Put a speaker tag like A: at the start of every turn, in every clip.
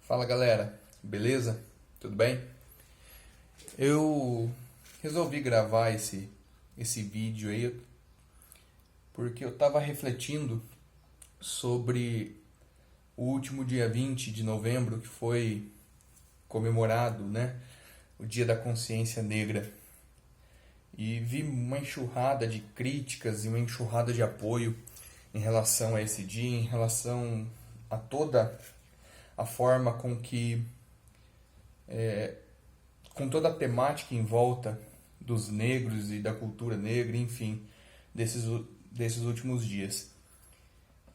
A: Fala galera, beleza? Tudo bem? Eu resolvi gravar esse vídeo aí porque eu tava refletindo sobre o último dia 20 de novembro, que foi comemorado, né? O Dia da Consciência Negra. E vi uma enxurrada de críticas e uma enxurrada de apoio em relação a esse dia, em relação a toda a forma com toda a temática em volta dos negros e da cultura negra, enfim, desses últimos dias.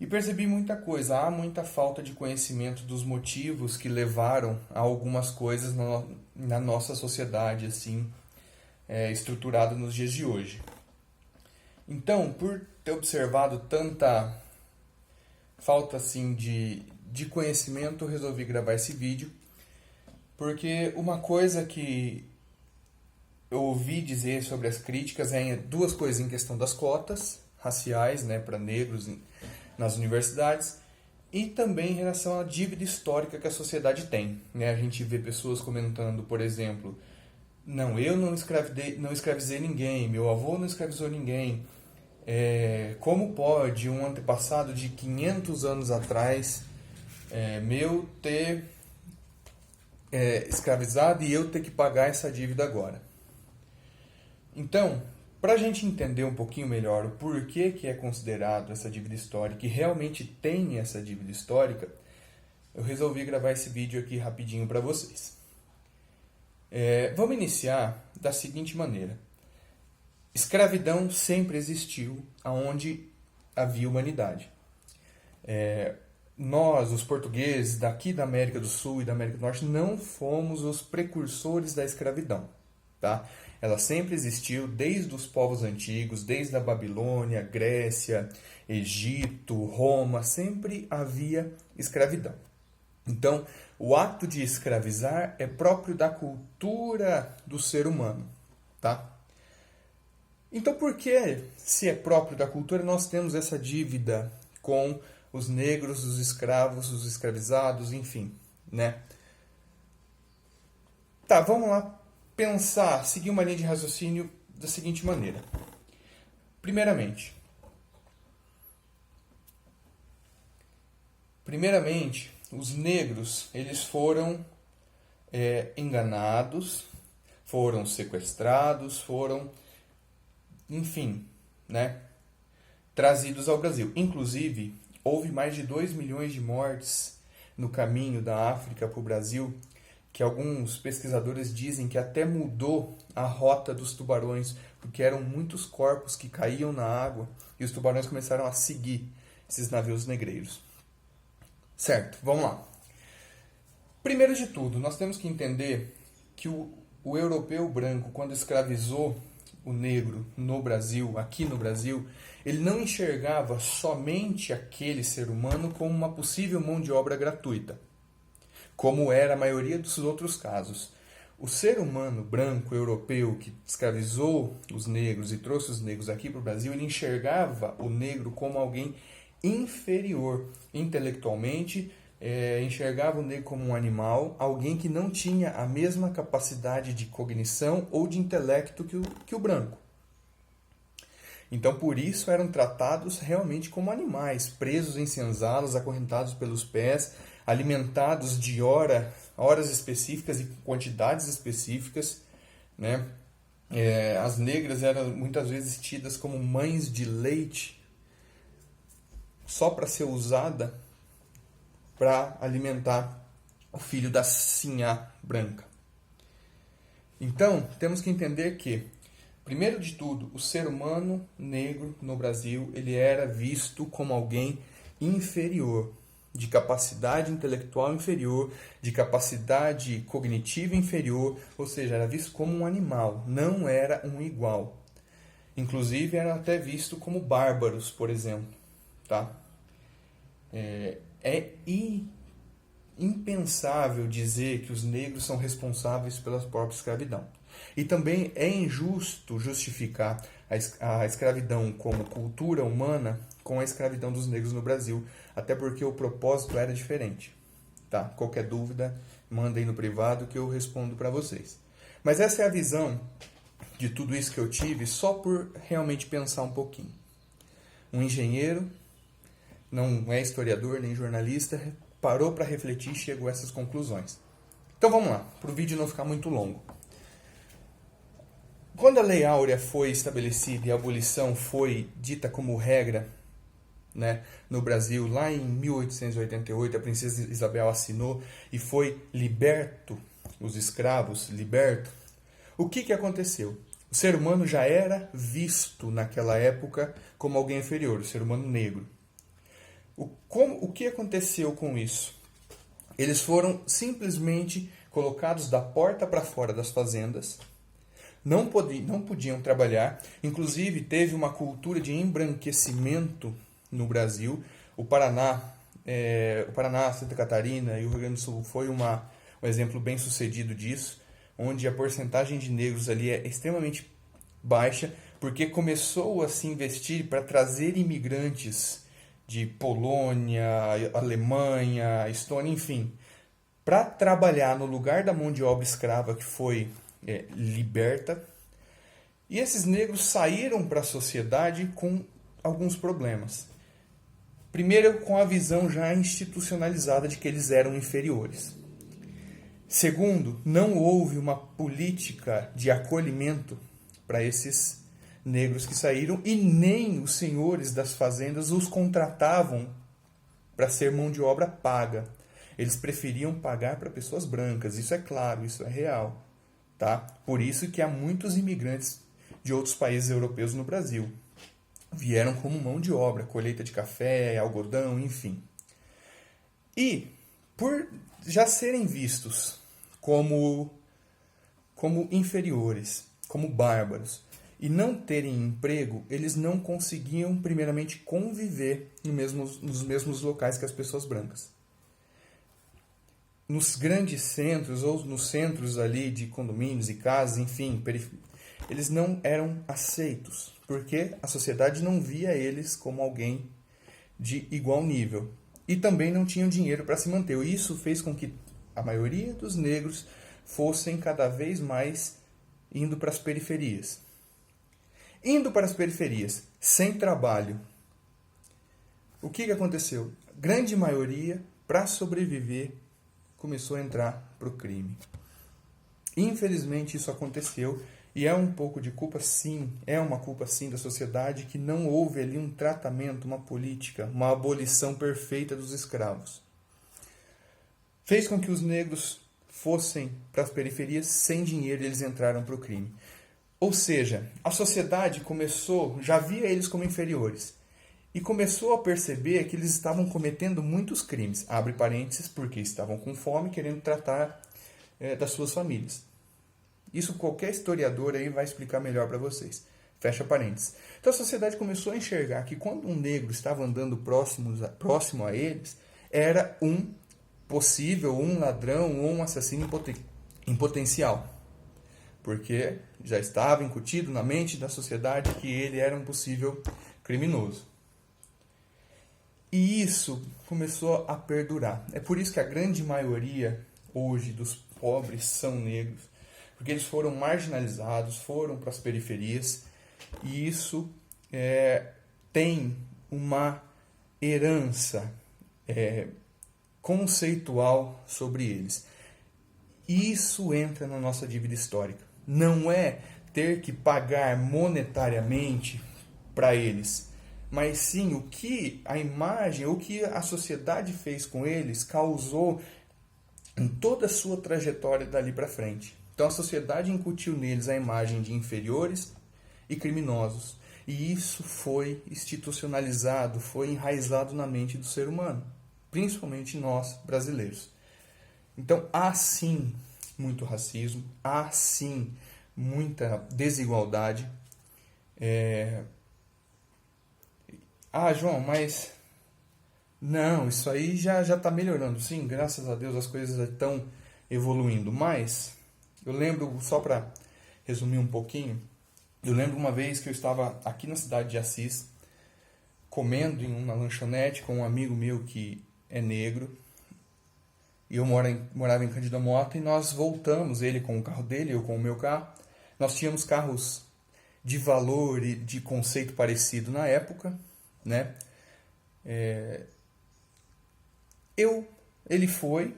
A: E percebi muita coisa, há muita falta de conhecimento dos motivos que levaram a algumas coisas na nossa sociedade, assim, estruturada nos dias de hoje. Então, por ter observado tanta falta assim de conhecimento, eu resolvi gravar esse vídeo, porque uma coisa que eu ouvi dizer sobre as críticas é duas coisas em questão das cotas raciais, né, para negros nas universidades, e também em relação à dívida histórica que a sociedade tem, né? A gente vê pessoas comentando, por exemplo, eu não escravizei ninguém, meu avô não escravizou ninguém. Como pode um antepassado de 500 anos atrás meu ter escravizado e eu ter que pagar essa dívida agora? Então, para a gente entender um pouquinho melhor o porquê que é considerado essa dívida histórica e realmente tem essa dívida histórica, eu resolvi gravar esse vídeo aqui rapidinho para vocês. Vamos iniciar da seguinte maneira. Escravidão sempre existiu aonde havia humanidade. Nós, os portugueses daqui da América do Sul e da América do Norte, não fomos os precursores da escravidão. Tá? Ela sempre existiu desde os povos antigos, desde a Babilônia, Grécia, Egito, Roma, sempre havia escravidão. Então, o ato de escravizar é próprio da cultura do ser humano. Tá? Então, por que, se é próprio da cultura, nós temos essa dívida com os negros, os escravos, os escravizados, enfim, né? Tá, vamos lá pensar, seguir uma linha de raciocínio da seguinte maneira. Primeiramente, os negros, eles foram enganados, foram sequestrados, enfim, né, trazidos ao Brasil. Inclusive, houve mais de 2 milhões de mortes no caminho da África para o Brasil, que alguns pesquisadores dizem que até mudou a rota dos tubarões, porque eram muitos corpos que caíam na água e os tubarões começaram a seguir esses navios negreiros. Certo, vamos lá. Primeiro de tudo, nós temos que entender que o europeu branco, quando escravizou o negro no Brasil, aqui no Brasil, ele não enxergava somente aquele ser humano como uma possível mão de obra gratuita, como era a maioria dos outros casos. O ser humano branco europeu que escravizou os negros e trouxe os negros aqui para o Brasil, ele enxergava o negro como alguém inferior intelectualmente, enxergava o negro como um animal, alguém que não tinha a mesma capacidade de cognição ou de intelecto que o branco. Então, por isso, eram tratados realmente como animais, presos em senzalas, acorrentados pelos pés, alimentados de horas específicas e quantidades específicas, né? As negras eram muitas vezes tidas como mães de leite, só para ser usada para alimentar o filho da sinhá branca. Então, temos que entender que, primeiro de tudo, o ser humano negro no Brasil, ele era visto como alguém inferior, de capacidade intelectual inferior, de capacidade cognitiva inferior, ou seja, era visto como um animal, não era um igual. Inclusive, era até visto como bárbaros, por exemplo. Tá? É impensável dizer que os negros são responsáveis pela própria escravidão. E também é injusto justificar a escravidão como cultura humana com a escravidão dos negros no Brasil, até porque o propósito era diferente. tá? Qualquer dúvida, manda aí no privado que eu respondo para vocês. Mas essa é a visão de tudo isso que eu tive só por realmente pensar um pouquinho. Um engenheiro, não é historiador nem jornalista, parou para refletir e chegou a essas conclusões. Então vamos lá, para o vídeo não ficar muito longo. Quando a Lei Áurea foi estabelecida e a abolição foi dita como regra, né, no Brasil, lá em 1888, a princesa Isabel assinou e foi liberto, os escravos, liberto. O que aconteceu? O ser humano já era visto naquela época como alguém inferior, o ser humano negro. O que aconteceu com isso? Eles foram simplesmente colocados da porta para fora das fazendas, não podiam trabalhar, inclusive teve uma cultura de embranquecimento no Brasil. O Paraná, Santa Catarina e o Rio Grande do Sul foi um exemplo bem sucedido disso, onde a porcentagem de negros ali é extremamente baixa, porque começou a se investir para trazer imigrantes de Polônia, Alemanha, Estônia, enfim, para trabalhar no lugar da mão de obra escrava que foi liberta. E esses negros saíram para a sociedade com alguns problemas. Primeiro, com a visão já institucionalizada de que eles eram inferiores. Segundo, não houve uma política de acolhimento para esses negros que saíram e nem os senhores das fazendas os contratavam para ser mão de obra paga. Eles preferiam pagar para pessoas brancas, isso é claro, isso é real. Tá? Por isso que há muitos imigrantes de outros países europeus no Brasil. Vieram como mão de obra, colheita de café, algodão, enfim. E, por já serem vistos como inferiores, como bárbaros, e não terem emprego, eles não conseguiam, primeiramente, conviver nos mesmos locais que as pessoas brancas. Nos grandes centros, ou nos centros ali de condomínios e casas, enfim, eles não eram aceitos, porque a sociedade não via eles como alguém de igual nível. E também não tinham dinheiro para se manter. E isso fez com que a maioria dos negros fossem cada vez mais indo para as periferias. Indo para as periferias, sem trabalho. O que aconteceu? A grande maioria, para sobreviver, começou a entrar para o crime. Infelizmente isso aconteceu e é um pouco de culpa sim, é uma culpa sim da sociedade que não houve ali um tratamento, uma política, uma abolição perfeita dos escravos. Fez com que os negros fossem para as periferias sem dinheiro e eles entraram para o crime. Ou seja, a sociedade já via eles como inferiores. E começou a perceber que eles estavam cometendo muitos crimes. Abre parênteses, porque estavam com fome, querendo tratar das suas famílias. Isso qualquer historiador aí vai explicar melhor para vocês. Fecha parênteses. Então a sociedade começou a enxergar que quando um negro estava andando próximo a eles, era um ladrão ou um assassino em potencial. Porque já estava incutido na mente da sociedade que ele era um possível criminoso. E isso começou a perdurar. É por isso que a grande maioria hoje dos pobres são negros, porque eles foram marginalizados, foram para as periferias, e isso tem uma herança conceitual sobre eles. Isso entra na nossa dívida histórica. Não é ter que pagar monetariamente para eles, mas sim o que a imagem, o que a sociedade fez com eles causou em toda a sua trajetória dali para frente. Então a sociedade incutiu neles a imagem de inferiores e criminosos. E isso foi institucionalizado, foi enraizado na mente do ser humano, principalmente nós, brasileiros. Então há sim muito racismo, há sim muita desigualdade. João, mas não, isso aí já está melhorando. Sim, graças a Deus as coisas estão evoluindo. Mas eu lembro, só para resumir um pouquinho, eu lembro uma vez que eu estava aqui na cidade de Assis, comendo em uma lanchonete com um amigo meu que é negro. E eu morava em Cândido Mota e nós voltamos, ele com o carro dele, eu com o meu carro. Nós tínhamos carros de valor e de conceito parecido na época, né? Ele foi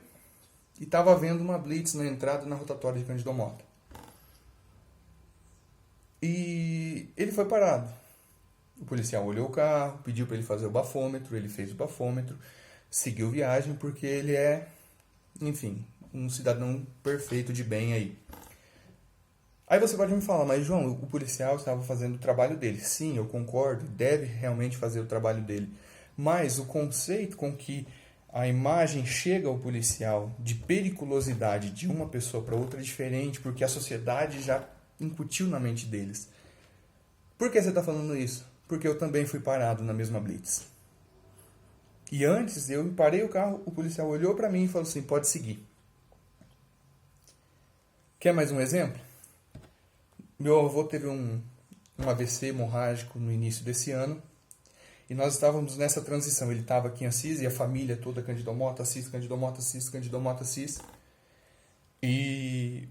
A: e estava vendo uma blitz na entrada na rotatória de Cândido Mota. E ele foi parado. O policial olhou o carro, pediu para ele fazer o bafômetro, ele fez o bafômetro, seguiu viagem porque ele é, enfim, um cidadão perfeito de bem aí. Aí você pode me falar, mas João, o policial estava fazendo o trabalho dele. Sim, eu concordo, deve realmente fazer o trabalho dele. Mas o conceito com que a imagem chega ao policial de periculosidade de uma pessoa para outra é diferente, porque a sociedade já incutiu na mente deles. Por que você está falando isso? Porque eu também fui parado na mesma blitz. E antes eu parei o carro, o policial olhou para mim e falou assim, pode seguir. Quer mais um exemplo? Meu avô teve um AVC hemorrágico no início desse ano e nós estávamos nessa transição. Ele estava aqui em Assis e a família toda, Cândido Mota, Assis, Cândido Mota, Assis, Cândido Mota, Assis. E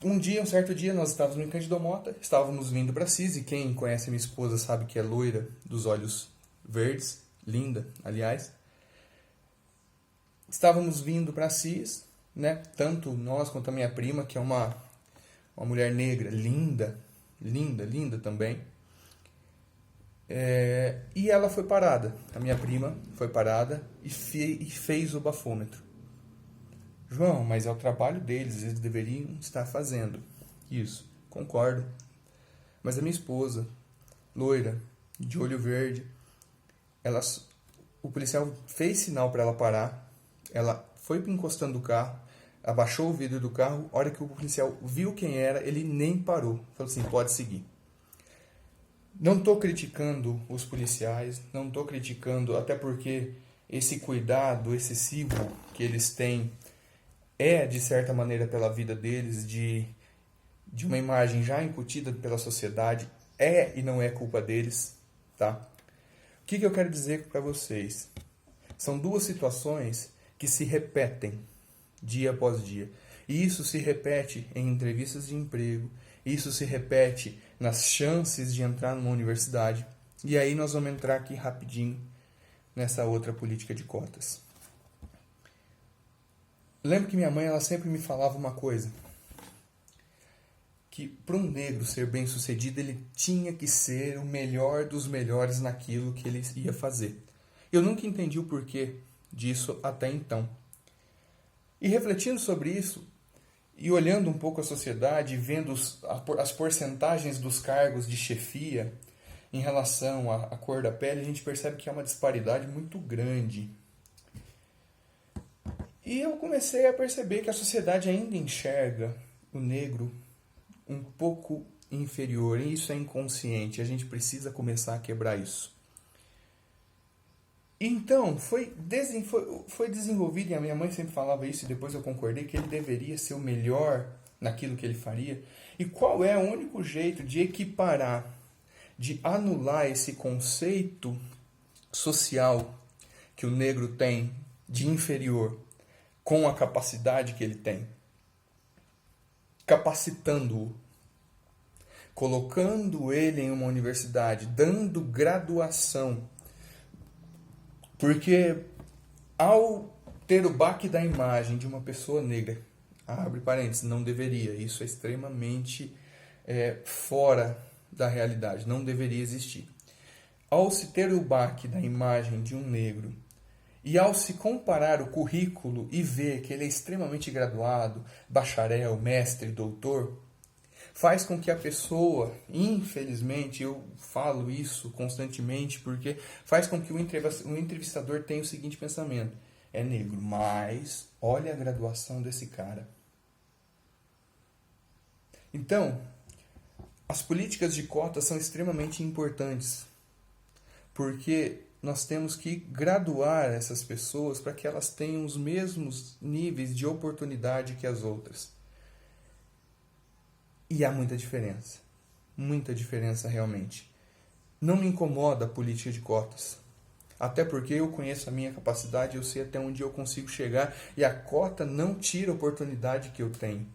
A: um certo dia, nós estávamos em Cândido Mota, estávamos vindo para Assis e quem conhece minha esposa sabe que é loira, dos olhos verdes, linda, aliás. Estávamos vindo para Assis, né? Tanto nós quanto a minha prima, que é uma mulher negra, linda, linda, linda também. E ela foi parada, a minha prima foi parada e fez o bafômetro. João, mas é o trabalho deles, eles deveriam estar fazendo. Isso, concordo. Mas a minha esposa, loira, de olho verde, o policial fez sinal para ela parar, ela foi encostando o carro, abaixou o vidro do carro, a hora que o policial viu quem era, ele nem parou. Falou assim, pode seguir. Não estou criticando os policiais, não estou criticando, até porque esse cuidado excessivo que eles têm é, de certa maneira, pela vida deles, de uma imagem já incutida pela sociedade, é e não é culpa deles, tá? O que eu quero dizer para vocês? São duas situações que se repetem dia após dia. E isso se repete em entrevistas de emprego, isso se repete nas chances de entrar numa universidade. E aí nós vamos entrar aqui rapidinho nessa outra política de cotas. Lembro que minha mãe ela sempre me falava uma coisa, que para um negro ser bem sucedido ele tinha que ser o melhor dos melhores naquilo que ele ia fazer. Eu nunca entendi o porquê disso até então. E refletindo sobre isso, e olhando um pouco a sociedade, vendo as porcentagens dos cargos de chefia em relação à cor da pele, a gente percebe que há uma disparidade muito grande. E eu comecei a perceber que a sociedade ainda enxerga o negro um pouco inferior, e isso é inconsciente, a gente precisa começar a quebrar isso. Então, foi desenvolvido, e a minha mãe sempre falava isso, e depois eu concordei, que ele deveria ser o melhor naquilo que ele faria. E qual é o único jeito de equiparar, de anular esse conceito social que o negro tem de inferior com a capacidade que ele tem? Capacitando-o, colocando ele em uma universidade, dando graduação. Porque ao ter o baque da imagem de uma pessoa negra, abre parênteses, não deveria, isso é extremamente fora da realidade, não deveria existir. Ao se ter o baque da imagem de um negro, e ao se comparar o currículo e ver que ele é extremamente graduado, bacharel, mestre, doutor, faz com que a pessoa, infelizmente, eu falo isso constantemente, porque faz com que o entrevistador tenha o seguinte pensamento: é negro, mas olha a graduação desse cara. Então, as políticas de cotas são extremamente importantes, porque nós temos que graduar essas pessoas para que elas tenham os mesmos níveis de oportunidade que as outras. E há muita diferença realmente. Não me incomoda a política de cotas. Até porque eu conheço a minha capacidade, eu sei até onde eu consigo chegar e a cota não tira a oportunidade que eu tenho.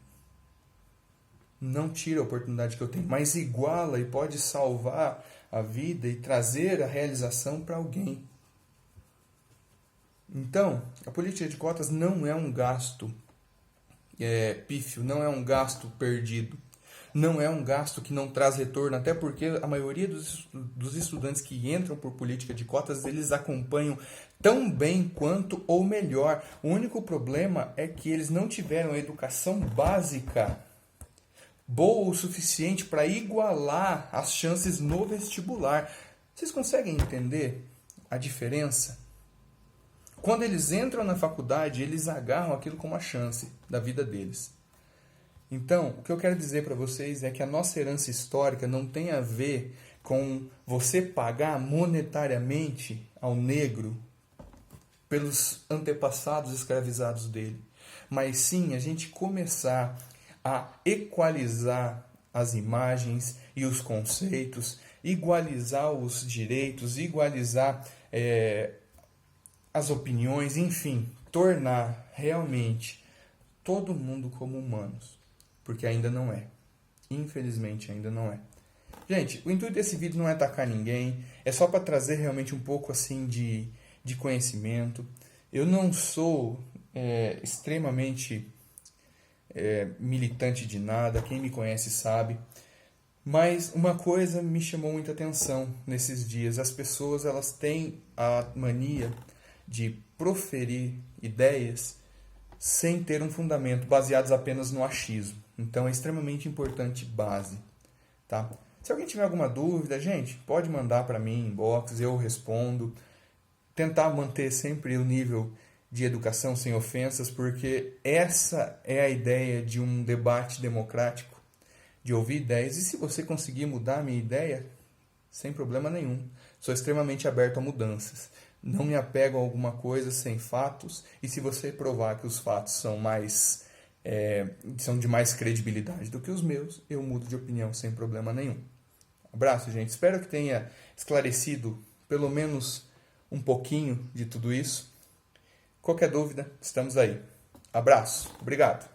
A: Não tira a oportunidade que eu tenho, mas iguala e pode salvar a vida e trazer a realização para alguém. Então, a política de cotas não é um gasto pífio, não é um gasto perdido. Não é um gasto que não traz retorno, até porque a maioria dos estudantes que entram por política de cotas, eles acompanham tão bem quanto ou melhor. O único problema é que eles não tiveram a educação básica boa o suficiente para igualar as chances no vestibular. Vocês conseguem entender a diferença? Quando eles entram na faculdade, eles agarram aquilo como a chance da vida deles. Então, o que eu quero dizer para vocês é que a nossa herança histórica não tem a ver com você pagar monetariamente ao negro pelos antepassados escravizados dele, mas sim a gente começar a equalizar as imagens e os conceitos, igualizar os direitos, igualizar as opiniões, enfim, tornar realmente todo mundo como humanos. Porque ainda não é. Infelizmente ainda não é. Gente, o intuito desse vídeo não é atacar ninguém. É só para trazer realmente um pouco assim de conhecimento. Eu não sou extremamente militante de nada. Quem me conhece sabe. Mas uma coisa me chamou muita atenção nesses dias. As pessoas elas têm a mania de proferir ideias sem ter um fundamento, baseados apenas no achismo. Então é extremamente importante base, tá? Se alguém tiver alguma dúvida, gente, pode mandar para mim em inbox, eu respondo. Tentar manter sempre o nível de educação sem ofensas, porque essa é a ideia de um debate democrático, de ouvir ideias. E se você conseguir mudar a minha ideia, sem problema nenhum. Sou extremamente aberto a mudanças. Não me apego a alguma coisa sem fatos, e se você provar que os fatos são de mais credibilidade do que os meus, eu mudo de opinião sem problema nenhum. Abraço, gente. Espero que tenha esclarecido pelo menos um pouquinho de tudo isso. Qualquer dúvida, estamos aí. Abraço. Obrigado.